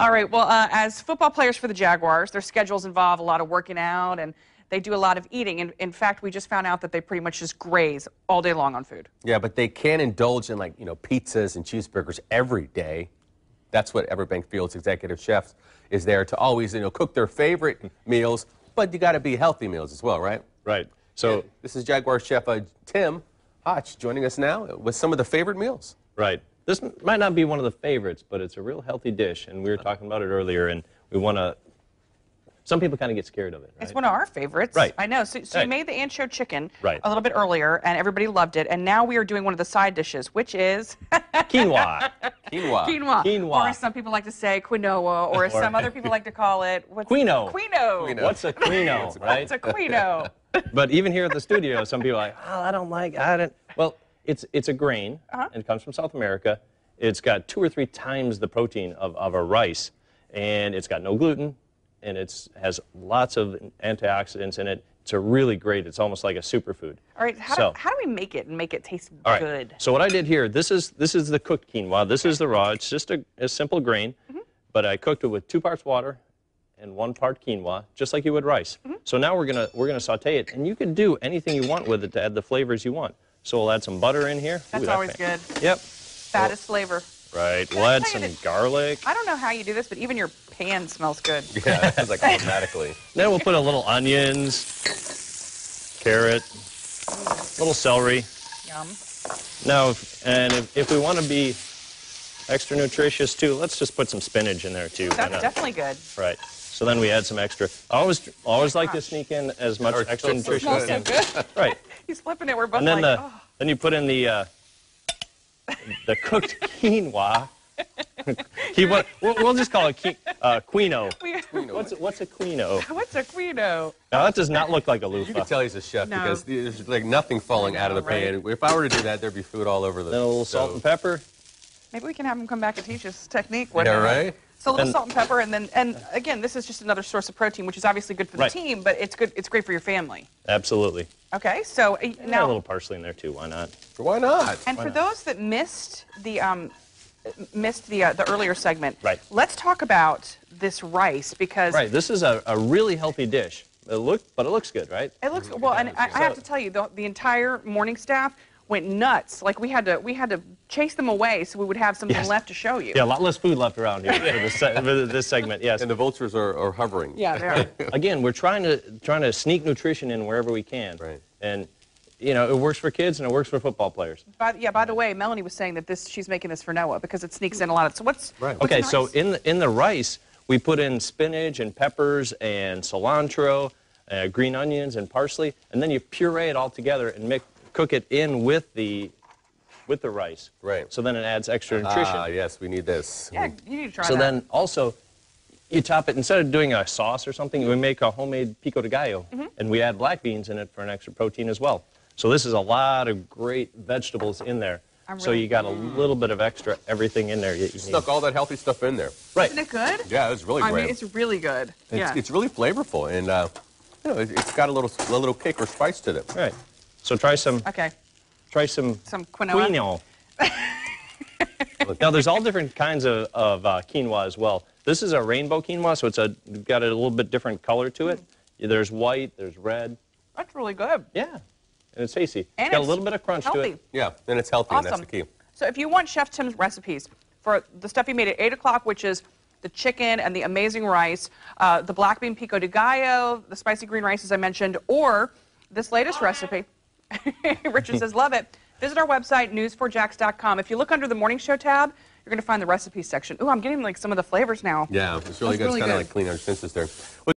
All right, well, as football players for the Jaguars, their schedules involve a lot of working out, and they do a lot of eating. And in fact, we just found out that they pretty much just graze all day long on food. Yeah, but they can indulge in, like, pizzas and cheeseburgers every day. That's what Everbank Field's executive chef is there to always, cook their favorite meals, but you got to be healthy meals as well, right? Right. So yeah, this is Jaguar chef Tim Hotch joining us now with some of the favorite meals. Right. This might not be one of the favorites, but it's a real healthy dish, and we were talking about it earlier, and we want to. Some people kind of get scared of it. Right? It's one of our favorites. Right. I know. So Right. you made the ancho chicken Right. a little bit earlier, and everybody loved it. And now we are doing one of the side dishes, which is Quinoa. Quinoa. Quinoa. Quinoa. Or as some people like to say, quinoa, or as some other people like to call it, Quino. Quino. What's a quino, right? It's a quino. But even here at the studio, some people are like, oh, I don't. Well, it's a grain, and it comes from South America. It's got 2 or 3 times the protein of a rice, and it's got no gluten, and it has lots of antioxidants in it. It's a really great, it's almost like a superfood. All right, how do we make it and make it taste good? So what I did here, this is the cooked quinoa. This is the raw. It's just a simple grain, but I cooked it with 2 parts water and 1 part quinoa, just like you would rice. So now we're gonna saute it, and you can do anything you want with it to add the flavors you want. So we'll add some butter in here. That's always good. Yep. Fattest flavor. Right. We'll add some garlic. I don't know how you do this, but even your pan smells good. Yeah, it's like automatically. Then we'll put a little onions, carrot, little celery. Yum. Now, if we want to be extra nutritious too, let's just put some spinach in there too. That's definitely good. Right. So then we add some extra. I always like to sneak in as much extra nutrition as I can. So good. Right. He's flipping it. We're both And then like, then you put in the cooked quinoa. We'll just call it quino. What's a quino? What's a quino? Now that does not look like a loofah. You can tell he's a chef No. because there's like nothing falling out of the pan. If I were to do that, there'd be food all over the Then a little salt and pepper. Maybe we can have him come back and teach us technique. Yeah, right? So a little salt and pepper, and again, this is just another source of protein, which is obviously good for the team, but it's good. It's great for your family. Absolutely. Okay, so now a little parsley in there too. Why not? Why not? And for those that missed the earlier segment, let's talk about this rice because this is a really healthy dish. But it looks good, right? It looks well, and I have to tell you, the entire morning staff went nuts. Like we had to chase them away so we would have something left to show you. Yeah, a lot less food left around here for this segment. Yes. And the vultures are hovering. Yeah, they are. Again, we're trying to sneak nutrition in wherever we can. Right. And it works for kids and it works for football players. By the way, Melanie was saying that she's making this for Noah because it sneaks in a lot of. So what's okay? So in the rice, we put in spinach and peppers and cilantro, green onions and parsley, and then you puree it all together and cook it in with the rice. Right. So then it adds extra nutrition. Ah, yes, we need this. Yeah, you need to try that. So then also, you top it, instead of doing a sauce or something, we make a homemade pico de gallo, and we add black beans in it for an extra protein as well. So this is a lot of great vegetables in there. So you got a little bit of extra everything in there. You stuck all that healthy stuff in there. Right. Isn't it good? Yeah, it's really great. I mean, it's really good. It's really flavorful, and it's got a little kick or spice to it. Right. So try some. Okay. Try some quinoa. Now there's all different kinds of quinoa as well. This is a rainbow quinoa, so it's got a little bit different color to it. There's white, there's red. That's really good. Yeah, and it's tasty. And it's got a little bit of crunch to it. Yeah, and it's healthy, and that's the key. So if you want Chef Tim's recipes for the stuff he made at 8 o'clock, which is the chicken and the amazing rice, the black bean pico de gallo, the spicy green rice, as I mentioned, or this latest recipe, Richard says, love it. Visit our website, news4jax.com. If you look under the Morning Show tab, you're going to find the recipes section. Ooh, I'm getting like some of the flavors now. Yeah, it's really good. It's kind of like clean our senses there.